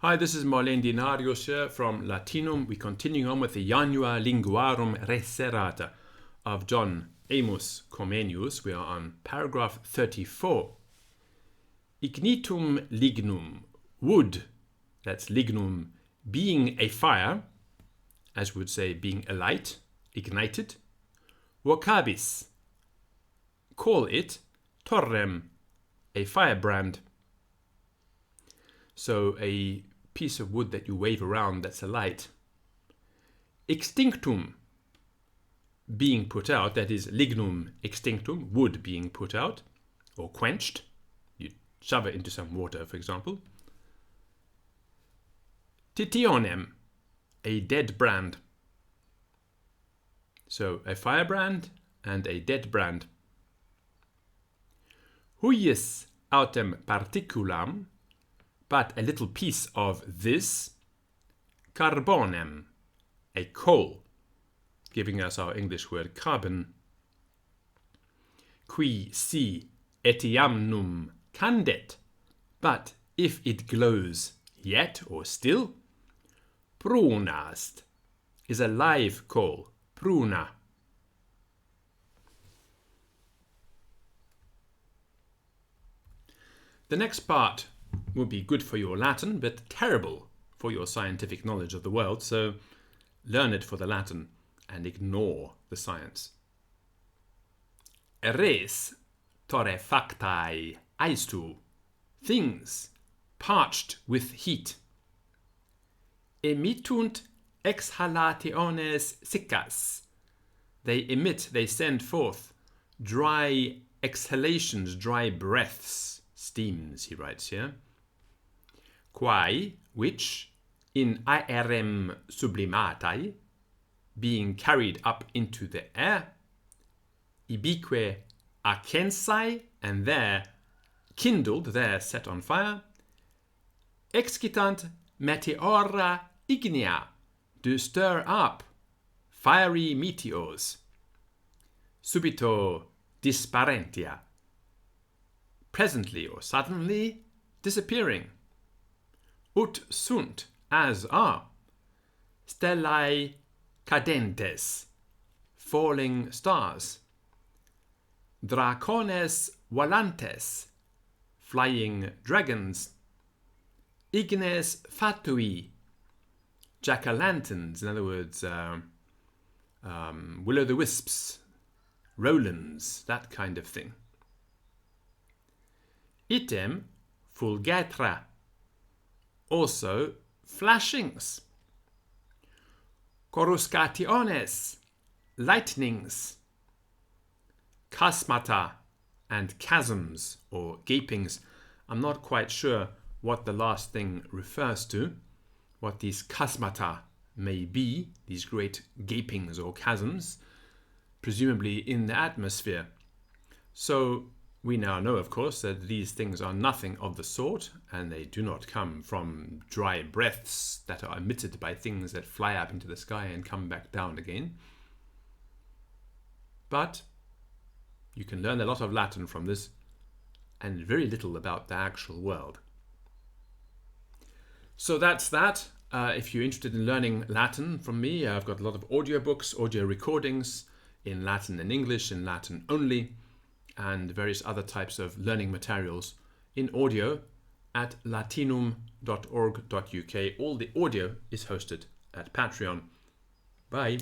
Hi, this is Marlene Dinarius here from Latinum. We're continuing on with the Janua Linguarum Reserata of John Amos Comenius. We are on paragraph 34. Ignitum lignum, wood, that's lignum, being a fire, as we would say being a light, ignited. Vocabis, call it, torrem, a firebrand. So a piece of wood that you wave around that's a light. Extinctum, being put out, that is lignum extinctum, wood being put out or quenched. You shove it into some water, for example. Titionem, a dead brand. So a firebrand and a dead brand. Huius autem particulam, but a little piece of this, carbonem, a coal, giving us our English word carbon. Qui si etiamnum candet, but if it glows yet or still, prunast, is a live coal, pruna. The next part will be good for your Latin, but terrible for your scientific knowledge of the world, so learn it for the Latin and ignore the science. Res torrefactae aestu, things parched with heat. Emittunt exhalationes siccas, they send forth dry exhalations, dry breaths, steams, he writes here. Quae, which, in aerem sublimatae, being carried up into the air, ibique accensae, and there kindled, there set on fire, excitant meteora ignea, do stir up fiery meteors, subito disparentia, presently or suddenly disappearing. Ut sunt, as are, stellae cadentes, falling stars, dracones volantes, flying dragons, ignes fatui, jack-o'-lanterns, in other words, will-o'-the-wisps, Rolands, that kind of thing. Item fulgetra, also flashings. Coruscationes, lightnings. Chasmata, and chasms or gapings. I'm not quite sure what the last thing refers to, what these chasmata may be, these great gapings or chasms, presumably in the atmosphere. So we now know, of course, that these things are nothing of the sort, and they do not come from dry breaths that are emitted by things that fly up into the sky and come back down again. But you can learn a lot of Latin from this, and very little about the actual world. So that's that. If you're interested in learning Latin from me, I've got a lot of audiobooks, audio recordings in Latin and English, in Latin only, and various other types of learning materials in audio at latinum.org.uk. All the audio is hosted at Patreon. Bye.